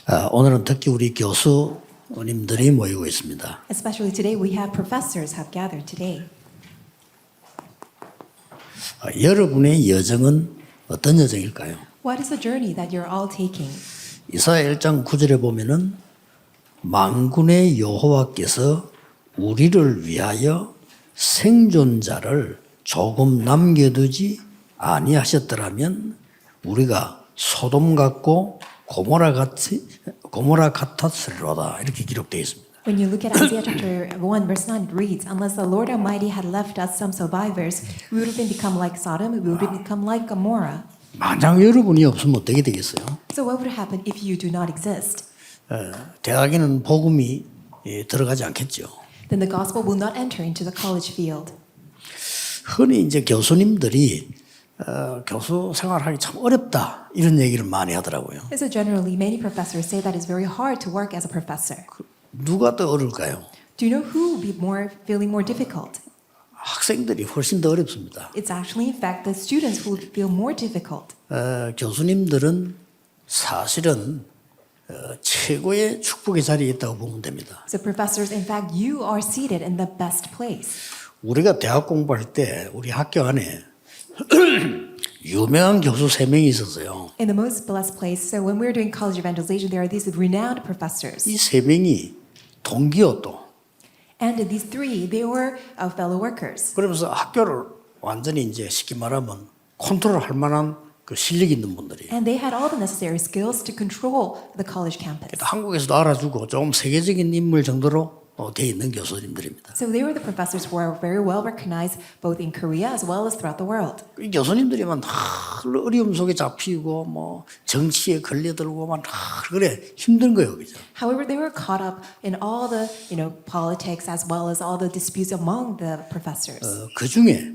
오늘은 특히 우리 교수님들이 모이고 있습니다. Especially today, we have professors have gathered today. 여러분의 여정은 어떤 여정일까요? What is the journey that you're all taking? 이사야 1장 9절에 보면은 만군의 여호와께서 우리를 위하여 생존자를 조금 남겨두지 아니하셨더라면 우리가 소돔 같고 고모라 같았으리로다 이렇게 기록되어 있습니다. When you look at Isaiah chapter 1, verse 9, it reads, Unless the Lord Almighty had left us some survivors, we would have become like Sodom, we would have become like Gomorrah. 만약 여러분이 없으면 어떻게 되겠어요? So what would happen if you do not exist? 대학에는 복음이 들어가지 않겠죠. Then the gospel will not enter into the college field. 흔히 이제 교수님들이 교수 생활하기 참 어렵다 이런 얘기를 많이 하더라고요. So generally, many professors say that it's very hard to work as a professor. 누가 더 어려울까요? Do you know who will be feeling more difficult? 학생들이 훨씬 더 어렵습니다. It's actually, in fact, the students who will feel more difficult. 교수님들은 사실은 최고의 축복의 자리에 있다고 보면 됩니다. So professors, in fact, you are seated in the best place. 우리가 대학 공부할 때 우리 학교 안에 유명한 교수 3명이 있었어요. In the most blessed place, so when we were doing college evangelization, there are these renowned professors. 이 3명이 동기요 또. And these three, they were fellow workers. 그러면서 학교를 완전히 이제 쉽게 말하면 컨트롤할 만한 그 실력이 있는 분들이. And they had all the necessary skills to control the college campus. 한국에서도 알아주고 좀 세계적인 인물 정도로 돼 있는 교수님들입니다. So they were the professors who are very well recognized both in Korea as well as throughout the world. 이 교수님들이만 다 어려움 속에 잡히고 뭐 정치에 걸려들고만 다 그래 힘든 거예요, 그죠? However, they were caught up in all the, politics as well as all the disputes among the professors. 그 중에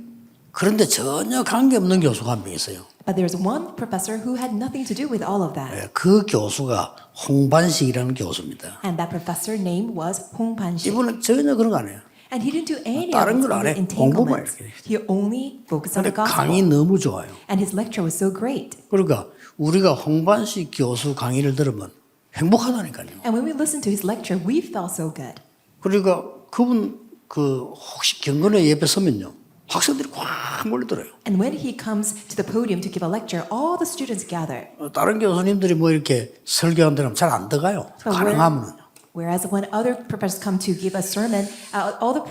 그런데 전혀 관계없는 교수가 한 명 있어요. But there's one professor who had nothing to do with all of that. 그 교수가 홍반식이라는 교수입니다. And that professor name was Hong Pan-sik. 이분은 전혀 그런 거 안 해요. And he didn't do any 다른 of 걸 안 the 해. 공부만 entanglements. 이렇게. He only focused on 근데 the 강의 gospel. 너무 좋아요. And his lecture was so great. 그러니까 우리가 홍반식 교수 강의를 들으면 행복하다니까요. And when we listened to his lecture, we felt so good. 그러니까 그분 혹시 경건회 예배 서면요. 학생들이 꽉 몰려들어요. And when he comes to the podium to give a lecture, all the students gather. 다른 교수님들이 뭐 이렇게 설교한 데는 잘 안 들어가요. 가능하면요. Whereas when other professors come to give a sermon, all the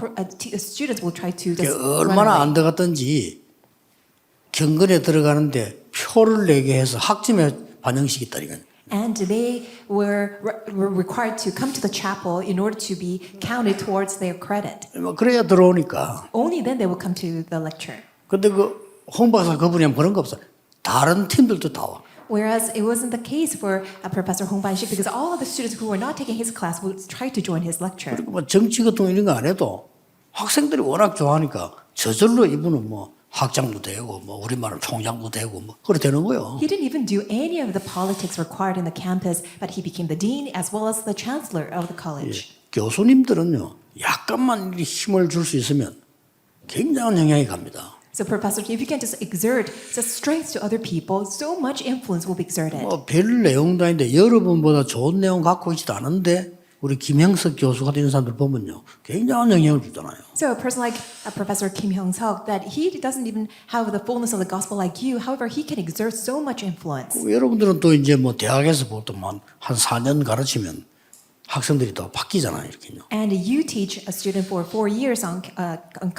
students will try to just run 얼마나 away. 안 들어갔던지 경건에 들어가는데 표를 내게 해서 학점에 반영시켰다니까요. And they were required to come to the chapel in order to be counted towards their credit. 뭐 그래야 들어오니까. Only then they will come to the lecture. 근데 홍 박사 그분이 그런 거 없어. 다른 팀들도 다 와. Whereas it wasn't the case for Professor Hong Ban-sik because all of the students who were not taking his class would try to join his lecture. 그리고 뭐 정치 같은 거 이런 거 안 해도 학생들이 워낙 좋아하니까 저절로 이분은 뭐 학장도 되고 뭐 우리말은 총장도 되고 뭐 그래 되는 거예요. He didn't even do any of the politics required in the campus, but he became the dean as well as the chancellor of the college. 교수님들은요 약간만 힘을 줄 수 있으면 굉장한 영향이 갑니다. So professors, if you can just exert just strength to other people, so much influence will be exerted. 뭐 별 내용도 아닌데 여러분보다 좋은 내용 갖고 있지도 않은데 우리 김형석 교수 같은 사람들 보면요 굉장한 영향을 주잖아요. So a person like Professor Kim Hyung-seok, that he doesn't even have the fullness of the gospel like you. However, he can exert so much influence. 여러분들은 또 이제 뭐 대학에서 보통 한 4년 가르치면 학생들이 또 바뀌잖아요, 이렇게요. And you teach a student for 4 years on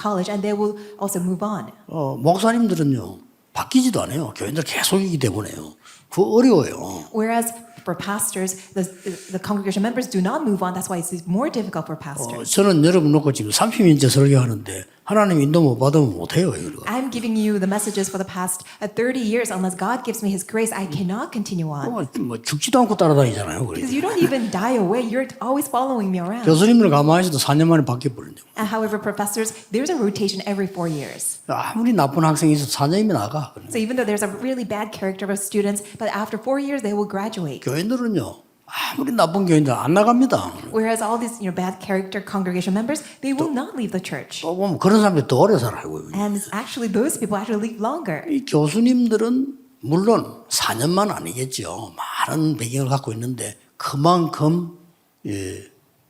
college, and they will also move on. 목사님들은요 바뀌지도 않아요. 교인들 계속이기 때문에요. 그거 어려워요. Whereas for pastors, the congregation members do not move on. That's why it's more difficult for pastors. 저는 여러분 놓고 지금 30년째 설교하는데 하나님 인도 못 받으면 못해요. 이거. I'm giving you the messages for the past 30 years. Unless God gives me His grace, I cannot continue on. 뭐 죽지도 않고 따라다니잖아요. Because you don't even die away. You're always following me around. 교수님들 가만히 있어도 4년 만에 바뀌어버린대요. And however, professors, there's a rotation every 4 years. 아무리 나쁜 학생이 있어도 4년이면 나가. So even though there's a really bad character of students, but after 4 years they will graduate. 교인들은요 아무리 나쁜 교인들 안 나갑니다. Whereas all these bad character congregation members, they will not leave the church. 또 보면 그런 사람들이 더 오래 살아요. And actually, those people actually live longer. 이 교수님들은 물론 4년만 아니겠죠. 많은 배경을 갖고 있는데 그만큼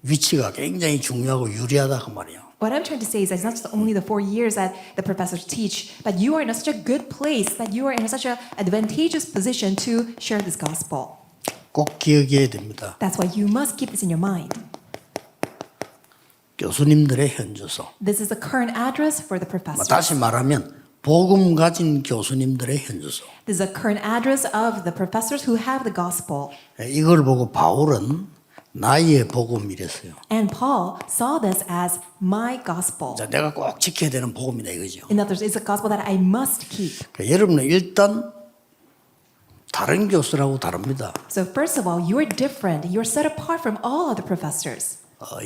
위치가 굉장히 중요하고 유리하다 그 말이에요. What I'm trying to say is that it's not just only the 4 years that the professors teach, but you are in such a good place, that you are in such an advantageous position to share this gospel. 꼭 기억해야 됩니다. That's why you must keep this in your mind. 교수님들의 현주소. This is the current address for the professors. 다시 말하면 복음 가진 교수님들의 현주소. This is the current address of the professors who have the gospel. 이걸 보고 바울은 나의 복음이랬어요. And Paul saw this as my gospel. 자, 내가 꼭 지켜야 되는 복음이다 이거죠. In other words, it's a gospel that I must keep. 그러니까 여러분은 일단 다른 교수라고 다릅니다. So first of all, you're different. You're set apart from all other professors.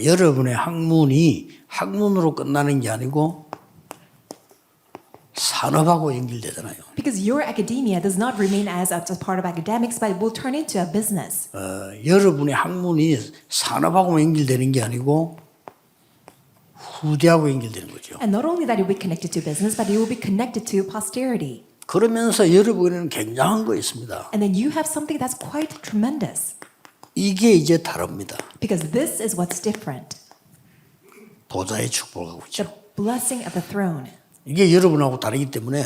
여러분의 학문이 학문으로 끝나는 게 아니고 산업하고 연결되잖아요. Because your academia does not remain as a part of academics, but it will turn into a business. 여러분의 학문이 산업하고 연결되는 게 아니고 후대하고 연결되는 거죠. And not only that it will be connected to business, but it will be connected to posterity. 그러면서 여러분에는 굉장한 거 있습니다. And then you have something that's quite tremendous. 이게 이제 다릅니다. Because this is what's different. 보좌의 축복하고 있죠. The blessing of the throne. 이게 여러분하고 다르기 때문에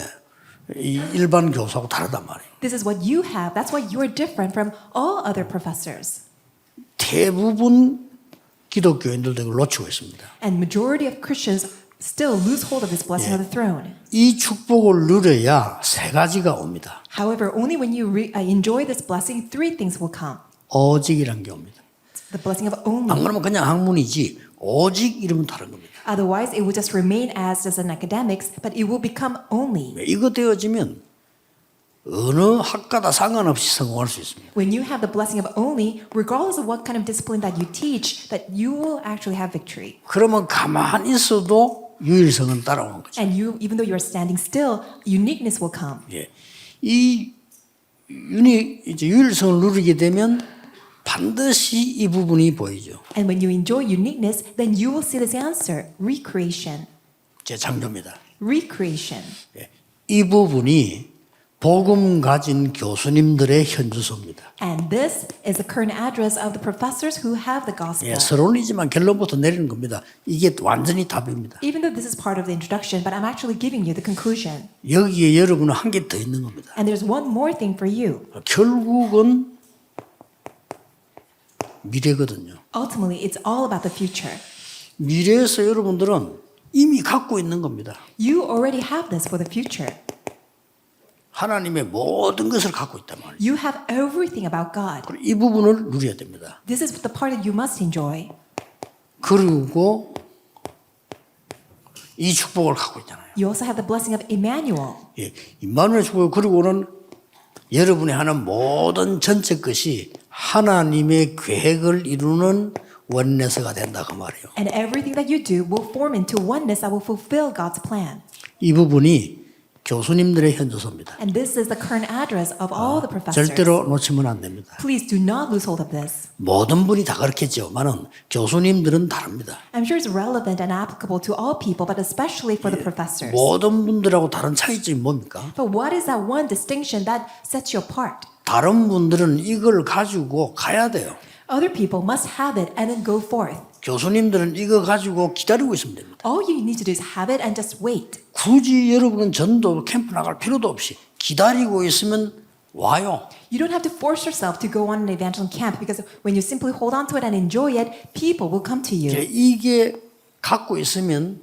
이 일반 교수하고 다르단 말이에요. This is what you have. That's why you're different from all other professors. 대부분 기독교인들도 이걸 놓치고 있습니다. And majority of Christians still lose hold of this blessing of the throne. 이 축복을 누려야 세 가지가 옵니다. However, only when you enjoy this blessing, 3 things will come. 오직이란 게 옵니다. The blessing of 안 only. 그러면 그냥 학문이지 오직 이러면 다른 겁니다. Otherwise, it will just remain as just an academics, but it will become only. 이거 되어지면 어느 학과다 상관없이 성공할 수 있습니다. When you have the blessing of only, regardless of what kind of discipline that you teach, that you will actually have victory. 그러면 가만히 있어도 유일성은 따라오는 거죠. And you, even though you're standing still, uniqueness will come. 예. 이 이제 유일성을 누리게 되면 반드시 이 부분이 보이죠. And when you enjoy uniqueness, then you will see this answer, recreation. 재창조입니다. Recreation. 예. 이 부분이 복음 가진 교수님들의 현주소입니다. And this is the current address of the professors who have the gospel. 예, 서론이지만 결론부터 내리는 겁니다. 이게 완전히 답입니다. Even though this is part of the introduction, but I'm actually giving you the conclusion. 여기에 여러분은 한 개 더 있는 겁니다. And there's one more thing for you. 결국은 미래거든요. Ultimately, it's all about the future. 미래에서 여러분들은 이미 갖고 있는 겁니다. You already have this for the future. 하나님의 모든 것을 갖고 있단 말이에요. You have everything about God. 그리고 이 부분을 누려야 됩니다. This is the part that you must enjoy. 그리고 이 축복을 갖고 있잖아요. You also have the blessing of Emmanuel. 예, 임마누엘 축복 그리고는 여러분이 하는 모든 전체 것이 하나님의 계획을 이루는 원내스가 된다 그 말이에요. And everything that you do will form into oneness that will fulfill God's plan. 이 부분이 교수님들의 현주소입니다. And this is the current address of all the professors. 절대로 놓치면 안 됩니다. Please do not lose hold of this. 모든 분이 다 그렇겠지만은 교수님들은 다릅니다. I'm sure it's relevant and applicable to all people, but especially for the professors. 모든 분들하고 다른 차이점이 뭡니까? But what is that one distinction that sets you apart? 다른 분들은 이걸 가지고 가야 돼요. Other people must have it and then go forth. 교수님들은 이거 가지고 기다리고 있으면 됩니다. All you need to do is have it and just wait. 굳이 여러분은 전도 캠프 나갈 필요도 없이 기다리고 있으면 와요. You don't have to force yourself to go on an evangelism camp because when you simply hold on to it and enjoy it, people will come to you. 이게 갖고 있으면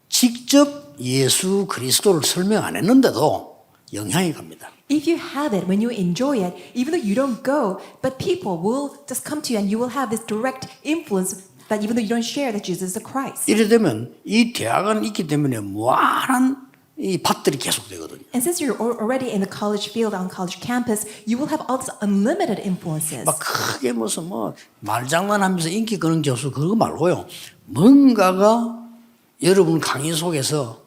직접 예수 그리스도를 설명 안 했는데도 영향이 갑니다. If you have it, when you enjoy it, even though you don't go, but people will just come to you and you will have this direct influence that even though you don't share that Jesus is the Christ. 이래 되면 이 대학은 있기 때문에 무한한 이 밭들이 계속되거든요. And since you're already in the college field on college campus, you will have all these unlimited influences. 막 크게 무슨 뭐 말장난하면서 인기 끄는 교수 그거 말고요. 뭔가가 여러분 강의 속에서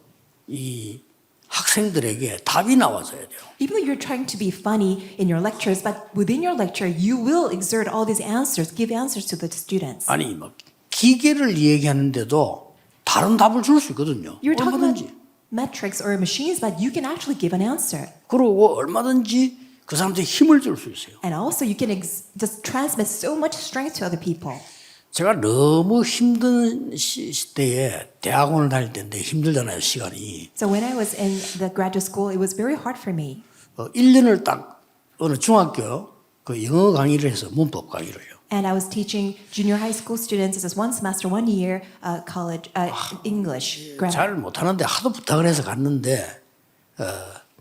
이 학생들에게 답이 나와줘야 돼요. Even though you're trying to be funny in your lectures, but within your lecture, you will exert all these answers, give answers to the students. 아니 막 기계를 얘기하는데도 다른 답을 줄 수 있거든요. You're talking 얼마든지. about metrics or machines, but you can actually give an answer. 그리고 얼마든지 그 사람들이 힘을 줄 수 있어요. And also, you can just transmit so much strength to other people. 제가 너무 힘든 시대에 대학원을 다닐 때인데 힘들잖아요, 시간이. So when I was in the graduate school, it was very hard for me. 1년을 딱 어느 중학교 그 영어 강의를 해서 문법 강의를요. And I was teaching junior high school students. This is 1 semester, 1 year college English grammar. 잘 못하는데 하도 부탁을 해서 갔는데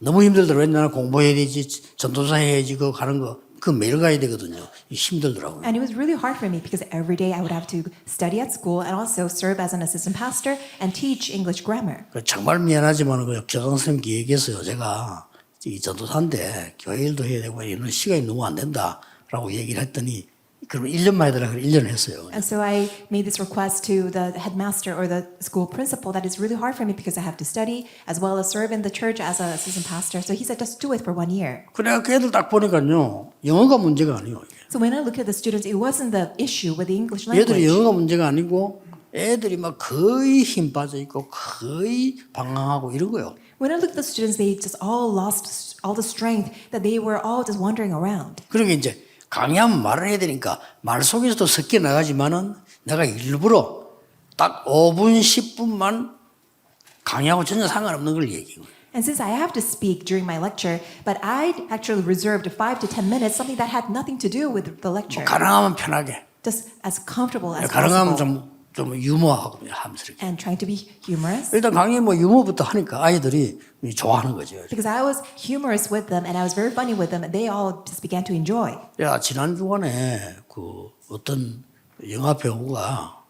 너무 힘들더라고요. 왜냐하면 공부해야 되지, 전도사 해야지, 그거 가는 거, 그 매일 가야 되거든요. 힘들더라고요. And it was really hard for me because every day I would have to study at school and also serve as an assistant pastor and teach English grammar. 정말 미안하지만 그 교장 선생님께 얘기했어요. 제가 이 전도사인데 교회 일도 해야 되고 이런 시간이 너무 안 된다라고 얘기를 했더니 그럼 1년만 해달라 그래 1년 했어요. And so I made this request to the headmaster or the school principal that it's really hard for me because I have to study as well as serve in the church as an assistant pastor. So he said, just do it for 1 year. 그래 그 애들 딱 보니까요. 영어가 문제가 아니에요. So when I look at the students, it wasn't the issue with the English 얘들이 language. 영어가 문제가 아니고 애들이 막 거의 힘 빠져 있고 거의 방황하고 이런 거예요. When I look at the students, they just all lost all the strength that they were all just wandering around. 그러니까 이제 강의하면 말을 해야 되니까 말 속에서도 섞여 나가지만은 내가 일부러 딱 5분, 10분만 강의하고 전혀 상관없는 걸 얘기해요. And since I have to speak during my lecture, but I actually reserved 5 to 10 minutes, something that had nothing to do with the lecture. 가능하면 편하게, Just as comfortable as 가능하면 possible. 좀 유머하고 하면서 이렇게. And trying to be humorous. 일단 강의 뭐 유머부터 하니까 아이들이 좋아하는 거죠. Because I was humorous with them and I was very funny with them, and they all just began to enjoy. 야, 지난 주간에 그 어떤 영화 배우가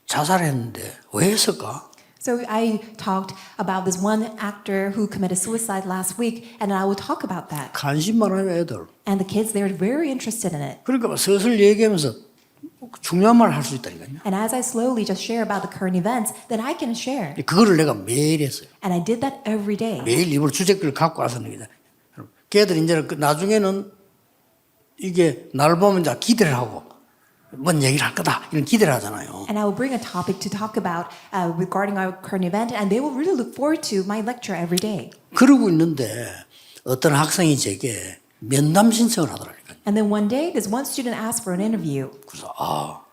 자살했는데 왜 했을까? So I talked about this one actor who committed suicide last week, and I will talk about that. 관심 많아요, 애들. And the kids, they were very interested in it. 그러니까 막 서슬 얘기하면서 중요한 말을 할 수 있다니까요. And as I slowly just share about the current events, then I can share. 그거를 내가 매일 했어요. And I did that every day. 매일 입을 주제글을 갖고 와서 얘기다. 걔들이 이제 나중에는 이게 날 보면 이제 기대를 하고 뭔 얘기를 할 거다 이런 기대를 하잖아요. And I will bring a topic to talk about regarding our current event, and they will really look forward to my lecture every day. 그러고 있는데 어떤 학생이 제게 면담 신청을 하더라니까요. And then one day, this one student asked for an interview. 그래서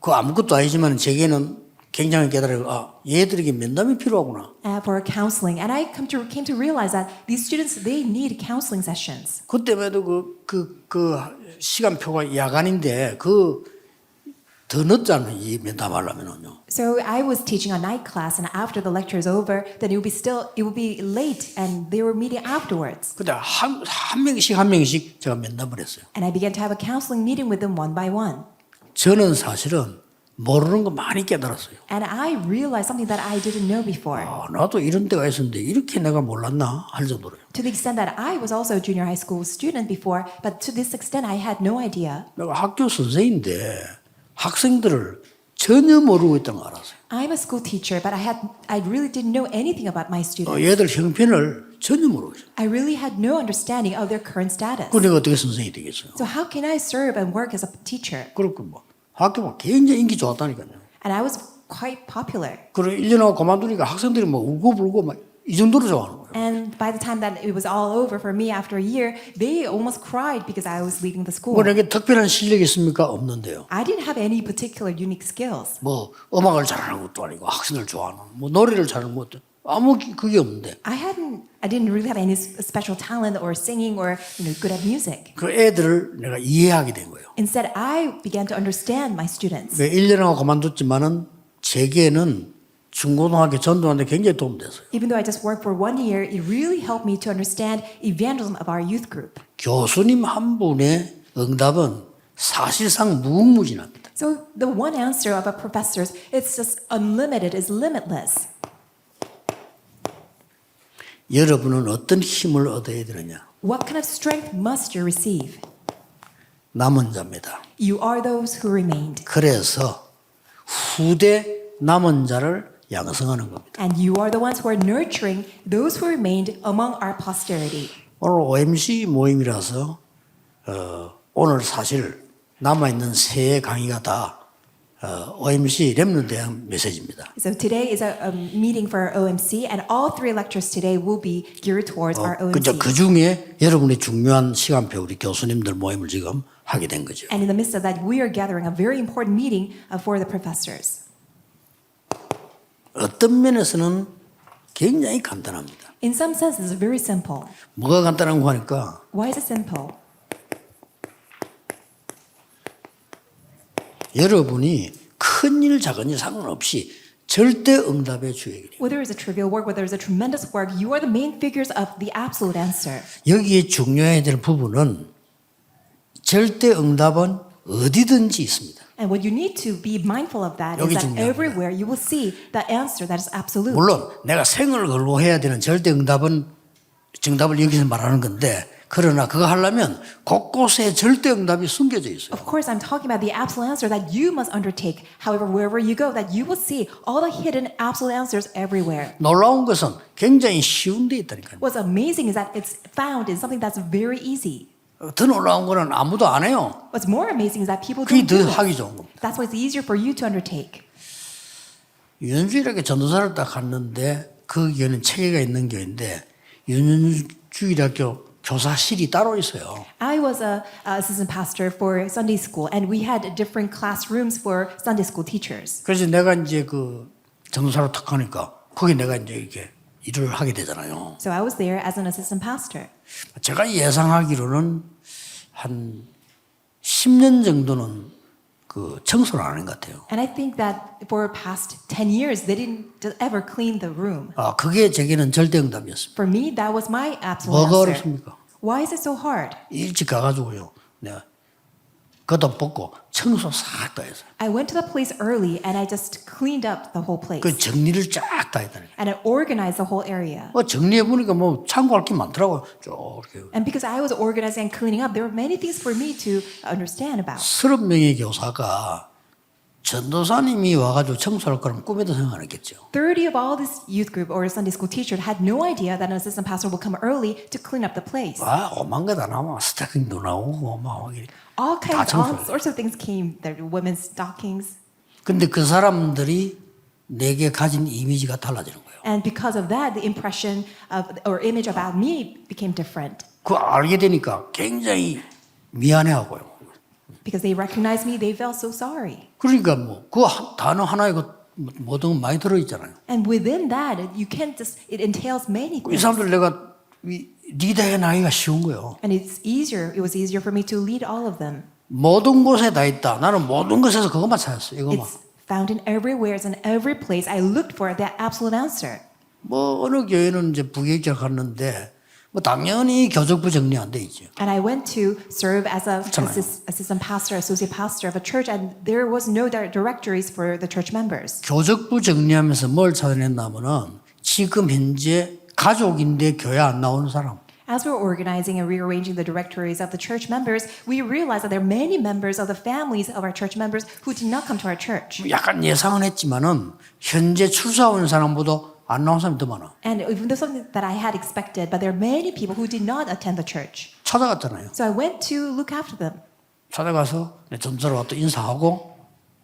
그 아무것도 아니지만 제게는 굉장히 깨달아요. 얘들에게 면담이 필요하구나. For counseling, and I came to realize that these students they need counseling sessions. 그때만 해도 그 시간표가 야간인데 더 늦잖아요. 이 면담하려면은요. So I was teaching a night class, and after the lecture is over, then it will be late, and they were meeting afterwards. 근데 한 명씩 제가 면담을 했어요. And I began to have a counseling meeting with them one by one. 저는 사실은 모르는 거 많이 깨달았어요. And I realized something that I didn't know before. 나도 이런 때가 있었는데 이렇게 내가 몰랐나 할 정도로요. To the extent that I was also a junior high school student before, but to this extent I had no idea. 내가 학교 선생인데 학생들을 전혀 모르고 있다는 걸 알았어요. I'm a school teacher, but I really didn't know anything about my students. 얘들 형편을 전혀 모르고 있어요. I really had no understanding of their current status. 그 내가 어떻게 선생이 되겠어요? So how can I serve and work as a teacher? 그렇고 뭐 학교가 굉장히 인기 좋았다니까요. And I was quite popular. 그리고 1년하고 그만두니까 학생들이 뭐 울고불고 막 이 정도로 좋아하는 거예요. And by the time that it was all over for me after a year, they almost cried because I was leaving the school. 뭐 내게 특별한 실력이 있습니까? 없는데요. I didn't have any particular unique skills. 뭐 음악을 잘하는 것도 아니고 학생들 좋아하는 뭐 노래를 잘하는 것도 아무 그게 없는데 I didn't really have any special talent or singing or good at music. 그 애들을 내가 이해하게 된 거예요. Instead, I began to understand my students. 1년하고 그만뒀지만은 제게는 중고등학교 전도하는데 굉장히 도움됐어요. Even though I just worked for 1 year, it really helped me to understand evangelism of our youth group. 교수님 한 분의 응답은 사실상 무궁무진합니다. So the one answer of our professors, it's just unlimited, is limitless. 여러분은 어떤 힘을 얻어야 되느냐? What kind of strength must you receive? 남은 자입니다. You are those who remained. 그래서 후대 남은 자를 양성하는 겁니다. And you are the ones who are nurturing those who remained among our posterity. 오늘 OMC 모임이라서 오늘 사실 남아있는 세 강의가 다 OMC 렘넌트 대한 메시지입니다. So today is a meeting for our OMC, and all three lectures today will be geared towards our OMC. 그 중에 여러분의 중요한 시간표 우리 교수님들 모임을 지금 하게 된 거죠. And in the midst of that, we are gathering a very important meeting for the professors. 어떤 면에서는 굉장히 간단합니다. In some sense, it's very simple. 뭐가 간단한고 하니까 Why is it simple? 여러분이 큰일 작은일 상관없이 절대 응답의 주역이에요. Whether it's a trivial work, whether it's a tremendous work, you are the main figures of the absolute answer. 여기에 중요해야 될 부분은 절대 응답은 어디든지 있습니다. And what you need to be mindful of that is 여기 that 중요합니다. everywhere you will see the answer that is absolute. 물론 내가 생을 걸고 해야 되는 절대 응답은 정답을 여기서 말하는 건데 그러나 그거 하려면 곳곳에 절대 응답이 숨겨져 있어요. Of course, I'm talking about the absolute answer that you must undertake. However, wherever you go, that you will see all the hidden absolute answers everywhere. 놀라운 것은 굉장히 쉬운 데 있다니까요. What's amazing is that it's found in something that's very easy. 더 놀라운 거는 아무도 안 해요. What's more amazing is that people 그게 don't do 더 it. 하기 좋은 겁니다. That's why it's easier for you to undertake. 윤주일학교 전도사를 딱 갔는데 그 교회는 체계가 있는 교회인데 윤주일학교 교사실이 따로 있어요. I was a assistant pastor for Sunday school, and we had different classrooms for Sunday school teachers. 그래서 내가 이제 그 전도사로 탁 하니까 거기 내가 이제 이렇게 일을 하게 되잖아요. So I was there as an assistant pastor. 제가 예상하기로는 한 10년 정도는 그 청소를 안 하는 것 같아요. And I think that for past 10 years, they didn't ever clean the room. 그게 제게는 절대응답이었습니다. For me, that was my absolute 뭐가 answer. 어렵습니까? Why is it so hard? 일찍 가가지고요. 내가 겉옷 벗고 청소 싹 다 해서 I went to the place early and I just cleaned up the whole place. 그 정리를 쫙 다 했다니까. And I organized the whole area. 정리해 보니까 뭐 참고할 게 많더라고요. 쭉 이렇게. And because I was organizing and cleaning up, there were many things for me to understand about. 30명의 교사가 전도사님이 와가지고 청소할 거라면 꿈에도 생각 안 했겠죠. 30 of all this youth group or Sunday school teacher had no idea that an assistant pastor would come early to clean up the place. 오만 거 다 나와. 스타킹도 나오고 막 All kinds, 청소해요. all sorts of things came. The women's stockings. 근데 그 사람들이 내게 가진 이미지가 달라지는 거예요. And because of that, the impression of or image about me became different. 그거 알게 되니까 굉장히 미안해하고요. Because they recognized me, they felt so sorry. 그러니까 뭐 그 단어 하나에 그 모든 건 많이 들어있잖아요. And within that, you can't just, it entails many 이 things. 사람들 내가 리더해 나기가 쉬운 거예요. And it was easier for me to lead all of them. 모든 곳에 다 있다. 나는 모든 곳에서 그것만 찾았어요. 이것만. It's found in everywhere, it's in every place. I looked for that absolute answer. 뭐 어느 교회는 이제 부교육자 갔는데 뭐 당연히 교적부 정리 안 돼 있죠. And I went to serve as a 그렇잖아요. assistant pastor, associate pastor of a church, and there was no directories for the church members. 교적부 정리하면서 뭘 찾아냈냐면은 지금 현재 가족인데 교회 안 나오는 사람. As we were organizing and rearranging the directories of the church members, we realized that there are many members of the families of our church members who did not come to our church. 약간 예상은 했지만은 현재 출사 온 사람보다 안 나온 사람이 더 많아. And even though something that I had expected, but there are many people who did not attend the church. 찾아갔잖아요. So I went to look after them. 찾아가서 내 점수로 와또 인사하고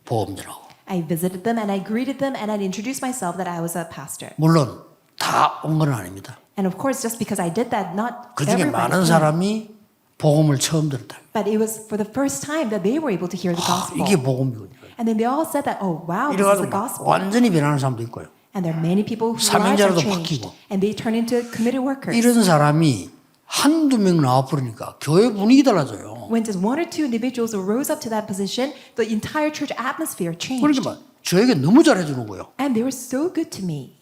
보험전하고. I visited them and I greeted them and I introduced myself that I was a pastor. 물론 다 온 건 아닙니다. And of course, just because I did that, not 그 중에 everybody 많은 came. 사람이 복음을 처음 들었다. But it was for the first time that they were able to hear the gospel. 이게 복음이군요. And then they all said that, oh wow, this is 이래가지고 the gospel. 완전히 변하는 사람도 있고요. And there are many people whose lives are 사명자로도 changed. 바뀌고. And they turn into committed workers. 이런 사람이 한두 명 나와버리니까 교회 분위기 달라져요. When just one or two individuals rose up to that position, the entire church atmosphere changed. 그러니까 저에게 너무 잘해주는 거예요. And they were so good to me.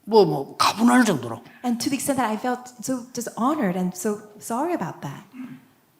뭐 가분할 정도로. And to the extent that I felt so just honored and so sorry about that.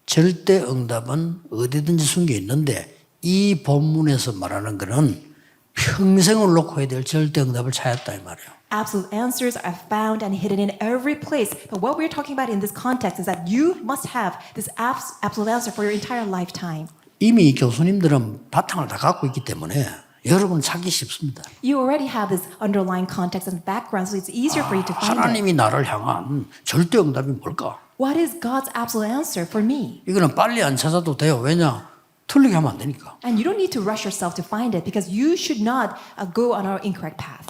절대 응답은 어디든지 숨겨 있는데 이 본문에서 말하는 거는 평생을 놓고 해야 될 절대 응답을 찾았다 이 말이에요. Absolute answers are found and hidden in every place. But what we're talking about in this context is that you must have this absolute answer for your entire lifetime. 이미 교수님들은 바탕을 다 갖고 있기 때문에 여러분 찾기 쉽습니다. You already have this underlying context and background, so it's easier for you to find it. 하나님이 나를 향한 절대 응답이 뭘까? What is God's absolute answer for me? 이거는 빨리 안 찾아도 돼요. 왜냐? 틀리게 하면 안 되니까. And you don't need to rush yourself to find it because you should not go on our incorrect path.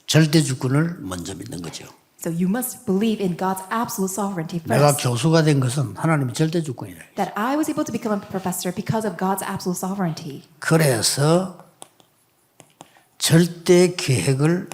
절대 주권을 먼저 믿는 거죠. So you must believe in God's absolute sovereignty 내가 first. 교수가 된 것은 하나님의 절대 주권이다. That I was able to become a professor because of God's absolute sovereignty. 그래서 절대 계획을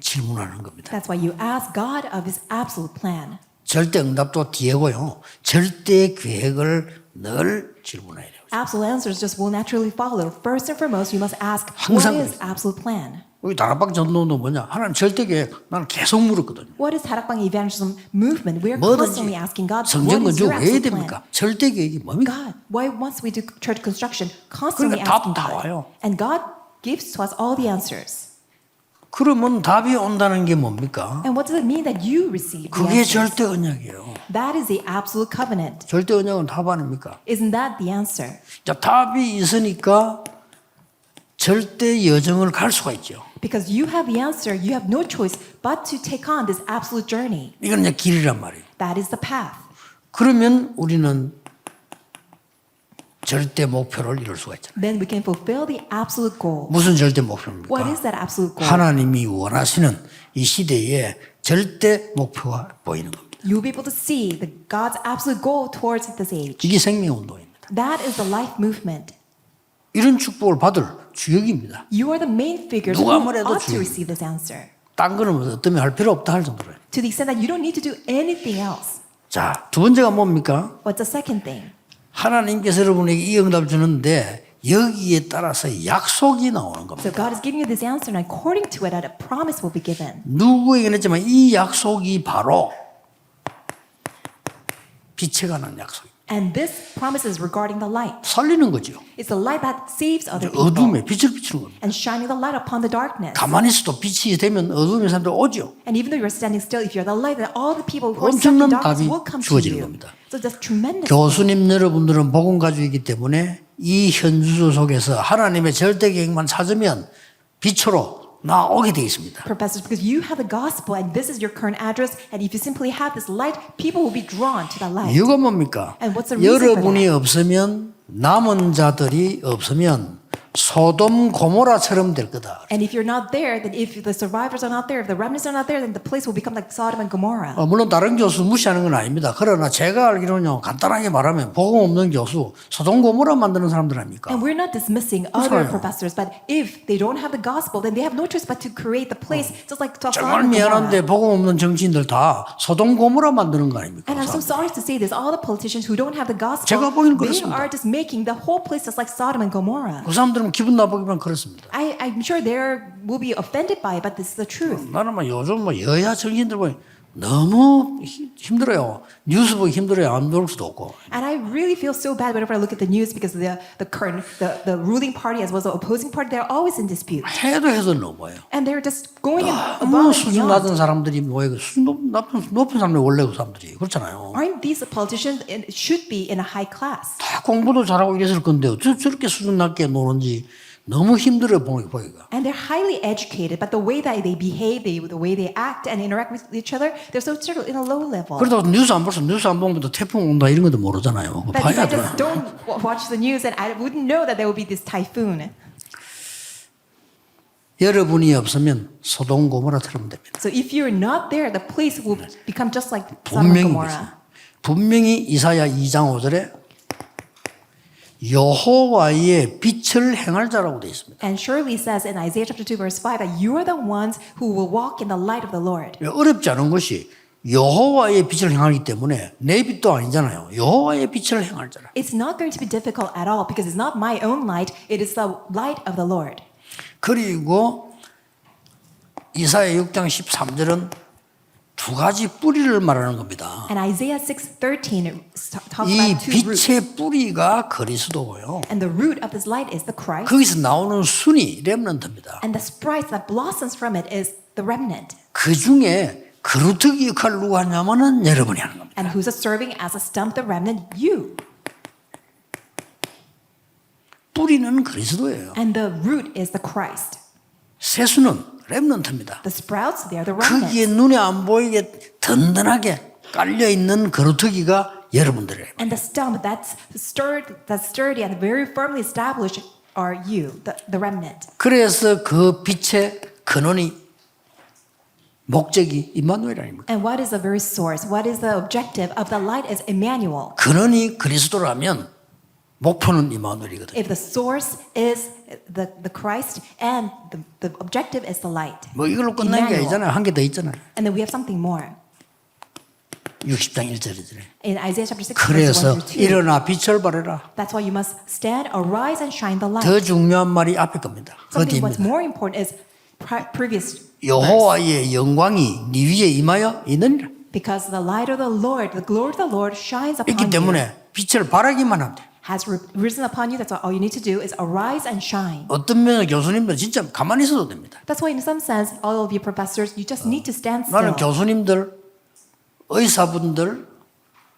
질문하는 겁니다. That's why you ask God of His absolute plan. 절대 응답도 뒤에고요. 절대 계획을 늘 질문해야 돼요. Absolute answers just will naturally follow. First and foremost, you must ask, what 항상 is absolute plan? 우리 다락방 전도도 뭐냐? 하나님 절대 계획 나는 계속 물었거든요. What is Harakbang evangelism movement? We are 뭐든지 constantly asking God, what 성전 is 건축 your 왜 해야 absolute plan? 됩니까? 절대 계획이 뭡니까? God, why once we do church construction, constantly 그러니까 asking 답 다 God. 와요. And God gives to us all the answers. 그러면 답이 온다는 게 뭡니까? And what does it mean that you receive the 그게 answers? 절대 언약이에요. That is the absolute covenant. 절대 언약은 답 아닙니까? Isn't that the answer? 자, 답이 있으니까 절대 여정을 갈 수가 있죠. Because you have the answer, you have no choice but to take on this absolute journey. 이건 이제 길이란 말이에요. That is the path. 그러면 우리는 절대 목표를 이룰 수가 있잖아요. Then we can fulfill the absolute goal. 무슨 절대 목표입니까? What is that absolute goal? 하나님이 원하시는 이 시대에 절대 목표가 보이는 겁니다. You'll be able to see the God's absolute goal towards this age. 이게 생명운동입니다. That is the life movement. 이런 축복을 받을 주역입니다. You are the main figures who 누가 뭐래도 ought to 주의. receive this answer. 딴 거는 어떠면 할 필요 없다 할 정도로요. To the extent that you don't need to do anything else. 자, 두 번째가 뭡니까? What's the second thing? 하나님께서 여러분에게 이 응답을 주는데 여기에 따라서 약속이 나오는 So 겁니다. God is giving you this answer, and according to it, a promise will be given. 누구에게는 했지만 이 약속이 바로 빛에 관한 약속입니다. And this promise is regarding the light. 살리는 거죠. It's the light that saves other people 어둠에 빛을 비추는 겁니다. and shining the light upon the darkness. 가만히 있어도 빛이 되면 어둠의 사람들 오죠. And even though you're standing still, if you're the light, then all the people who are stuck 엄청난 in darkness 답이 will come to 주어지는 you. 겁니다. So that's tremendous. 교수님 여러분들은 복음 가지고있기 때문에 이 현주소 속에서 하나님의 절대 계획만 찾으면 빛으로 나오게 되어 있습니다. Professors, because you have the gospel and this is your current address, and if you simply have this light, people will be drawn to that light. 이유가 뭡니까? And what's the reason for 여러분이 that? 없으면 남은 자들이 없으면 소돔 고모라처럼 될 거다. And if you're not there, then if the survivors are not there, if the remnants are not there, then the place will become like Sodom and Gomorrah. 물론 다른 교수 무시하는 건 아닙니다. 그러나 제가 알기로는요, 간단하게 말하면 복음 없는 교수 소돔 고모라 만드는 사람들 아닙니까? And we're not dismissing other 그렇잖아요. professors, but if they don't have the gospel, then they have no choice but to create the place just like Sodom 정말 and Gomorrah. 미안한데 복음 없는 정치인들 다 소돔 고모라 만드는 거 아닙니까? And I'm so sorry to say this, all the politicians who don't have the gospel, 제가 보기엔 they 그렇습니다. are just making the whole place just like Sodom and Gomorrah. 그 사람들은 기분 나쁘기만 그렇습니다. I'm sure they will be offended by it, but this is the truth. 나는 요즘 여야 정치인들 보니 너무 힘들어요. 뉴스 보기 힘들어요. 안 볼 수도 없고. And I really feel so bad whenever I look at the news because the ruling party as well as the opposing party, they're always in dispute. 해도 너무해요. And they're just going 너무 above and 수준 beyond. 낮은 사람들이 뭐예요? 수준 높은 사람들이 원래 그 사람들이 그렇잖아요. Aren't these politicians should be in a high class? 다 공부도 잘하고 이랬을 건데 어떻게 저렇게 수준 낮게 노는지 너무 힘들어 보이가. And they're highly educated, but the way that they behave, the way they act and interact with each other, they're so in a low level. 그러다가 뉴스 안 벌써 뉴스 안 보면 태풍 온다 이런 것도 모르잖아요. 그거 But if 봐야 I 돼요. just don't watch the news, then I wouldn't know that there will be this typhoon. 여러분이 없으면 소돔 고모라처럼 됩니다. So if you're not there, the place will become just like Sodom and 분명히 Gomorrah. 분명히 이사야 2장 5절에 여호와의 빛을 행할 자라고 되어 있습니다. And surely says in Isaiah chapter 2 verse 5 that you are the ones who will walk in the light of the Lord. 어렵지 않은 것이 여호와의 빛을 행하기 때문에 내 빛도 아니잖아요. 여호와의 빛을 행할 자라. It's not going to be difficult at all because it's not my own light, it is the light of the Lord. 그리고 이사야 6장 13절은 두 가지 뿌리를 말하는 겁니다. And Isaiah 6:13 talks 이 about two roots. 빛의 뿌리가 그리스도고요. And the root of this light is the Christ. 거기서 나오는 순이 렘넌트입니다. And the sprite that blossoms from it is the remnant. 그 중에 그루터기 역할을 누가 하냐면은 여러분이 하는 겁니다. And who's serving as a stump, the remnant? You. 뿌리는 그리스도예요. And the root is the Christ. 새수는 렘넌트입니다. The sprouts, they are the 거기에 remnants. 눈에 안 보이게 든든하게 깔려 있는 거루터기가 여러분들이에요. And the stump that's sturdy and very firmly established are you, the remnant. 그래서 그 빛의 근원이 목적이 임마누엘 아닙니까? And what is the very source? What is the objective of the light is Emmanuel. 근원이 그리스도라면 목표는 임마누엘이거든요. If the source is the Christ and the objective is the light. 뭐 이걸로 끝난 게 아니잖아요. 한 개 더 있잖아요. And then we have something more. 60장 1절이잖아요. In Isaiah chapter 6 verse 그래서 1 through 2. 일어나 빛을 발해라. That's why you must stand, arise and shine the light. 더 중요한 말이 앞에 겁니다. 그 Something what's 뒤입니다. more important is previous verse. 여호와의 영광이 네 위에 임하여 있느니라. Because the light of the Lord, the glory of the Lord shines upon 있기 you. 때문에 빛을 발하기만 하면 돼. Has risen upon you. That's all you need to do is arise and shine. 어떤 면에 교수님들 진짜 가만히 있어도 됩니다. That's why in some sense, all of you professors, you just need to stand 나는 still. 교수님들, 의사분들,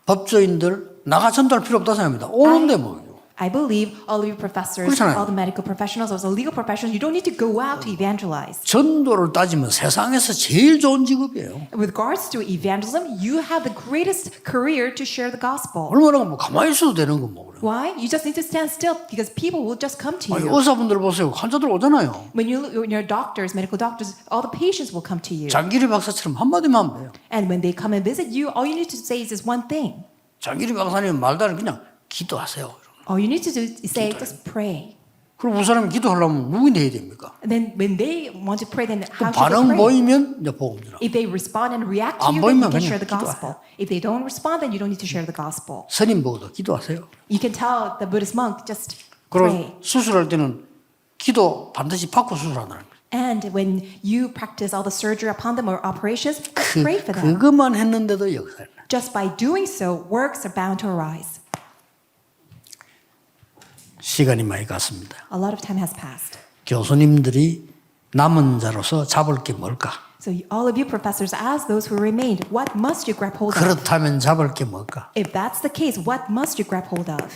법조인들 나가 전도할 필요 없다고 생각합니다. 오는데 뭐. I believe all of you professors, 그렇잖아요. all the medical professionals, also legal professionals, you don't need to go out to evangelize. 전도를 따지면 세상에서 제일 좋은 직업이에요. With regards to evangelism, you have the greatest career to share the gospel. 얼마나 뭐 가만히 있어도 되는 거 뭐. 그래. Why? You just need to stand still because people will just come to 아니, you. 의사분들 보세요. 환자들 오잖아요. When you're doctors, medical doctors, all the patients will come to you. 장기리 박사처럼 한마디만 하면 돼요. And when they come and visit you, all you need to say is this one thing. 장기리 박사님 말도 안 해. 그냥 기도하세요. All you need to do is say, just pray. 그럼 그 사람이 기도하려면 누구인데 해야 됩니까? And then when they want to pray, then 그 how should they 반응 pray? 보이면 이제 복음 전하. If they respond and react to 안 you, then you 보이면 can 그냥 share the 기도해. gospel. If they don't respond, then you don't need to share the gospel. 스님 보고도 기도하세요. You can tell the Buddhist monk, just 그리고 pray. 수술할 때는 기도 반드시 받고 수술하는 거예요. And when you practice all the surgery upon them or operations, pray for them. 그것만 했는데도 역사를. Just by doing so, works are bound to arise. 시간이 많이 갔습니다. A lot of time has passed. 교수님들이 남은 자로서 잡을 게 뭘까? So all of you professors, as those who remained, what must you grab hold of? 그렇다면 잡을 게 뭘까? If that's the case, what must you grab hold of?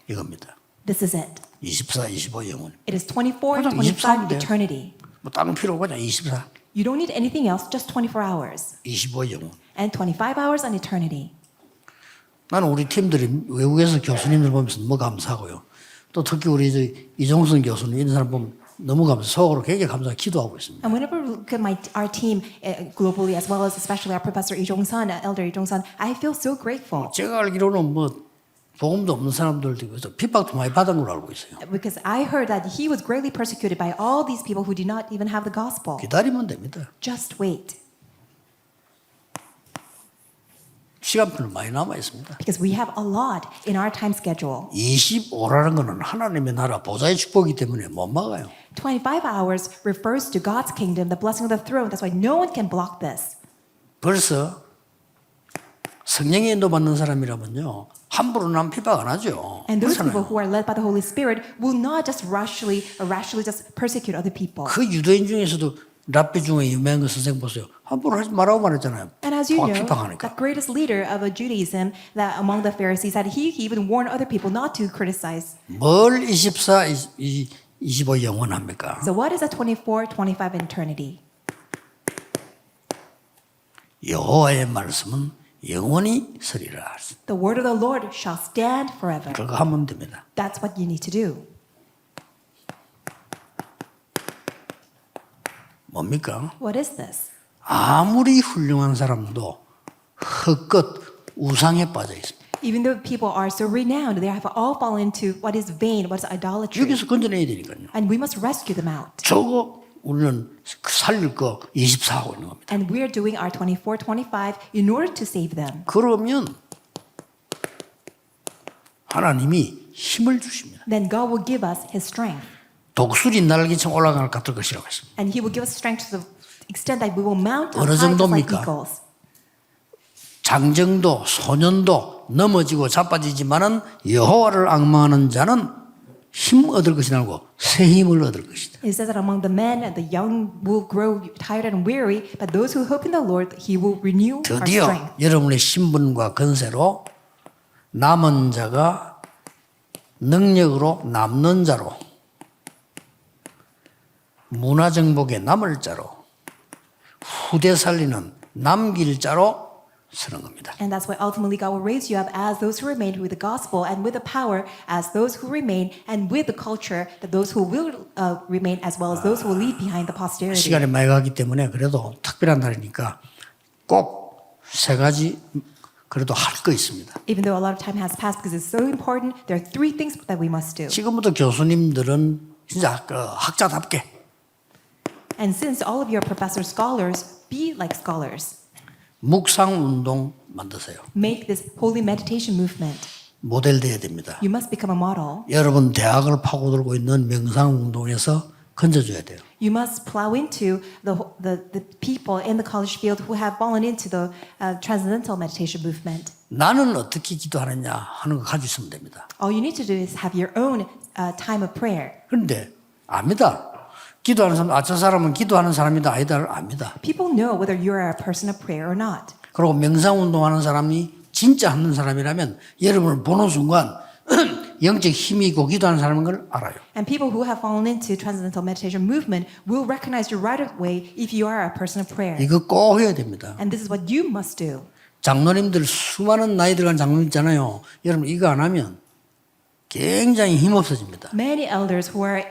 이겁니다. This is it. 24, 25 영혼. It is 24, 그냥 25 23 돼요. eternity. 뭐 다른 필요 없고 그냥 24, You don't need anything else, just 24 hours. 25 영혼. And 25 hours on eternity. 나는 우리 팀들이 외국에서 교수님들 보면서 너무 감사하고요. 또 특히 우리 이종선 교수님 이런 사람 보면 너무 감사, 속으로 굉장히 감사하고 기도하고 있습니다. And whenever we look at our team globally, as well as especially our professor Lee Jong-sun, Elder Lee Jong-sun, I feel so grateful. 제가 알기로는 뭐 복음도 없는 사람들도 있어서 핍박도 많이 받은 걸로 알고 있어요. Because I heard that he was greatly persecuted by all these people who did not even have the gospel. 기다리면 됩니다. Just wait. 시간표는 많이 남아 있습니다. Because we have a lot in our time schedule. 25라는 것은 하나님의 나라 보좌의 축복이기 때문에 못 막아요. 25 hours refers to God's kingdom, the blessing of the throne. That's why no one can block this. 벌써 성령의 인도 받는 사람이라면요 함부로 남 핍박 안 하죠. And those people 그렇잖아요. who are led by the Holy Spirit will not just rashly just persecute other people. 그 유대인 중에서도 랍비 중에 유명한 그 선생 보세요. 함부로 하지 말라고 말했잖아요. And as you know, 핍박하니까. the greatest leader of Judaism, that among the Pharisees, that he even warned other people not to criticize. 뭘 24, 25 영원합니까? So what is a 24, 25 eternity? 여호와의 말씀은 영원히 서리라. The word of the Lord shall stand forever. 그거 하면 됩니다. That's what you need to do. 뭡니까? What is this? 아무리 훌륭한 사람도 헛것 우상에 빠져 있습니다. Even though people are so renowned, they have all fallen into what is vain, what is idolatry. 여기서 건져내야 되니까요. And we must rescue them out. 저거 우리는 살릴 거 24 하고 있는 겁니다. And we are doing our 24, 25 in order to save them. 그러면 하나님이 힘을 주십니다. Then God will give us His strength. 독수리 날개처럼 올라갈 것 같을 것이라고 했습니다. And He will give us strength to the extent that we will mount up 어느 high just like 정도입니까? eagles. 장정도 소년도 넘어지고 자빠지지만은 여호와를 앙망하는 자는 힘 얻을 것이 아니고 새 힘을 얻을 것이다. It says that among the men, the young will grow tired and weary, but those who hope in the Lord, He will renew our 드디어 strength. 여러분의 신분과 건세로 남은 자가 능력으로 남는 자로 문화정복의 남을 자로 후대 살리는 남길 자로 서는 겁니다. And that's why ultimately God will raise you up as those who remain with the gospel and with the power as those who remain and with the culture that those who will remain as well as those who will leave behind the posterity. 시간이 많이 가기 때문에 그래도 특별한 날이니까 꼭 세 가지 그래도 할 거 있습니다. Even though a lot of time has passed because it's so important, there are 3 things that we must do. 지금부터 교수님들은 진짜 학자답게 And since all of you are professors, scholars, be like scholars. 묵상 운동 만드세요. Make this holy meditation movement. 모델 돼야 됩니다. You must become a model. 여러분 대학을 파고들고 있는 명상 운동에서 건져줘야 돼요. You must plow into the people in the college field who have fallen into the transcendental meditation movement. 나는 어떻게 기도하느냐 하는 거 가지고 있으면 됩니다. All you need to do is have your own time of prayer. 그런데 압니다. 기도하는 사람, 저 사람은 기도하는 사람이다 아니다를 압니다. People know whether you are a person of prayer or not. 그리고 명상 운동하는 사람이 진짜 하는 사람이라면 여러분을 보는 순간 영적 힘이 있고 기도하는 사람인 걸 알아요. And people who have fallen into transcendental meditation movement will recognize you right away if you are a person of prayer. 이거 꼭 해야 됩니다. And this is what you must do. 장로님들 수많은 나이 들어간 장로님 있잖아요. 여러분 이거 안 하면 굉장히 힘 없어집니다. Many elders who are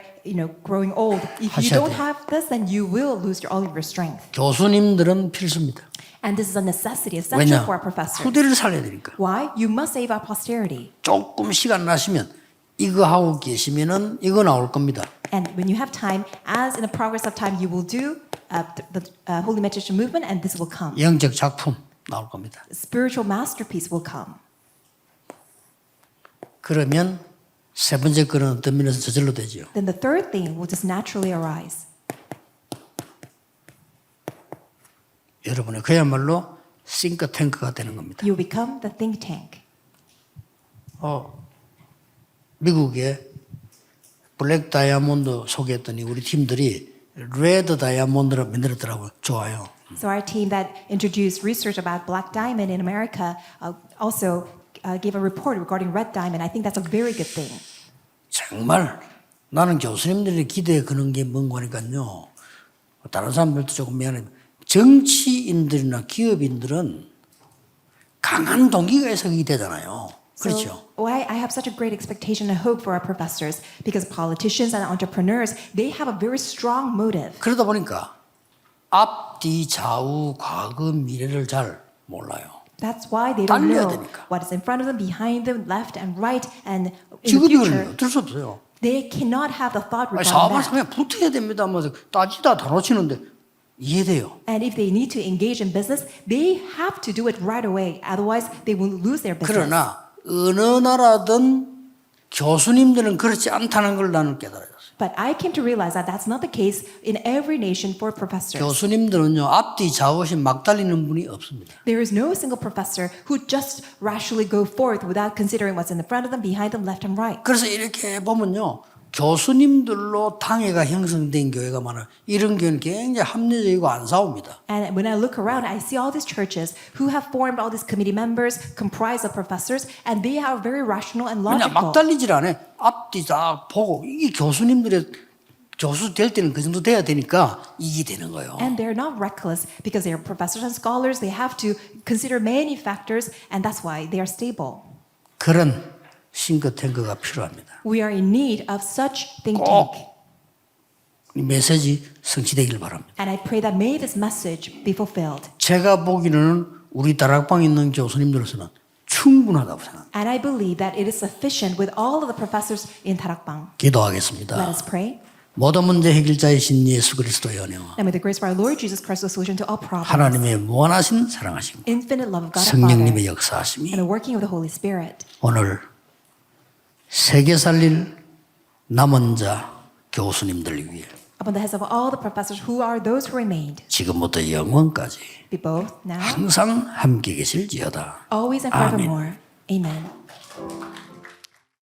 growing old, if you 하셔야 don't 돼요. have this, then you will lose all of your strength. 교수님들은 필수입니다. And this is a necessity, essential 왜냐? for our professors. 후대를 살려야 되니까. Why? You must save our posterity. 조금 시간 나시면 이거 하고 계시면은 이거 나올 겁니다. And when you have time, as in the progress of time, you will do the holy meditation movement, and this will come. 영적 작품 나올 겁니다. Spiritual masterpiece will come. 그러면 세 번째 거는 어떤 면에서 저절로 되죠. Then the third thing will just naturally arise. 여러분의 그야말로 싱크탱크가 되는 겁니다. You become the think tank. 미국의 블랙 다이아몬드 소개했더니 우리 팀들이 레드 다이아몬드를 만들었더라고요. 좋아요. So our team that introduced research about black diamond in America also gave a report regarding red diamond. I think that's a very good thing. 정말 나는 교수님들이 기대에 거는 게 뭔가 하니까요. 다른 사람들도 조금 미안해요. 정치인들이나 기업인들은 강한 동기가 있어야 되잖아요. 그렇죠. So why I have such a great expectation and hope for our professors because politicians and entrepreneurs they have a very strong motive. 그러다 보니까 앞뒤 좌우 과거 미래를 잘 몰라요. That's why they don't 달려야 know 되니까. what is in front of them, behind them, left and right, and in the 직업이 future. 어쩔 수 없어요. They cannot have the thought 아니, regarding 사업을 that. 그냥 붙어야 됩니다. 뭐 따지다 다 놓치는데 이해돼요. And if they need to engage in business, they have to do it right away. Otherwise, they will lose their business. 그러나 어느 나라든 교수님들은 그렇지 않다는 걸 나는 깨달아요. But I came to realize that that's not the case in every nation for professors. 교수님들은요 앞뒤 좌우 없이 막 달리는 분이 없습니다. There is no single professor who just rationally go forth without considering what's in the front of them, behind them, left and right. 그래서 이렇게 보면요 교수님들로 당회가 형성된 교회가 많아요. 이런 교회는 굉장히 합리적이고 안 싸웁니다. And when I look around, I see all these churches who have formed all these committee members comprised of professors, and they are very rational and 그냥 막 logical. 달리질 않아요. 앞뒤 다 보고 이게 교수님들의 교수 될 때는 그 정도 돼야 되니까 이게 되는 거예요. And they're not reckless because they are professors and scholars. They have to consider many factors, and that's why they are stable. 그런 싱크탱크가 필요합니다. We are in need of such think 꼭 tank. 이 메시지 성취되길 바랍니다. And I pray that may this message be fulfilled. 제가 보기에는 우리 다락방에 있는 교수님들로서는 충분하다고 생각합니다. And I believe that it is sufficient with all of the professors in Tarakbang. 기도하겠습니다. Let us pray. 모든 문제 해결자이신 예수 그리스도의 은혜와 And with the grace of our Lord Jesus Christ, the solution to all problems, 하나님의 무한하신 사랑하심 infinite love of God the Father, 성령님의 and 역사하심이 the working of the Holy Spirit, 오늘 세계 살릴 남은 자 교수님들 위해 upon the heads of all the professors who are those who remained, 지금부터 영원까지 be both now, 항상 함께 계실지어다. always and 아멘. forevermore. Amen.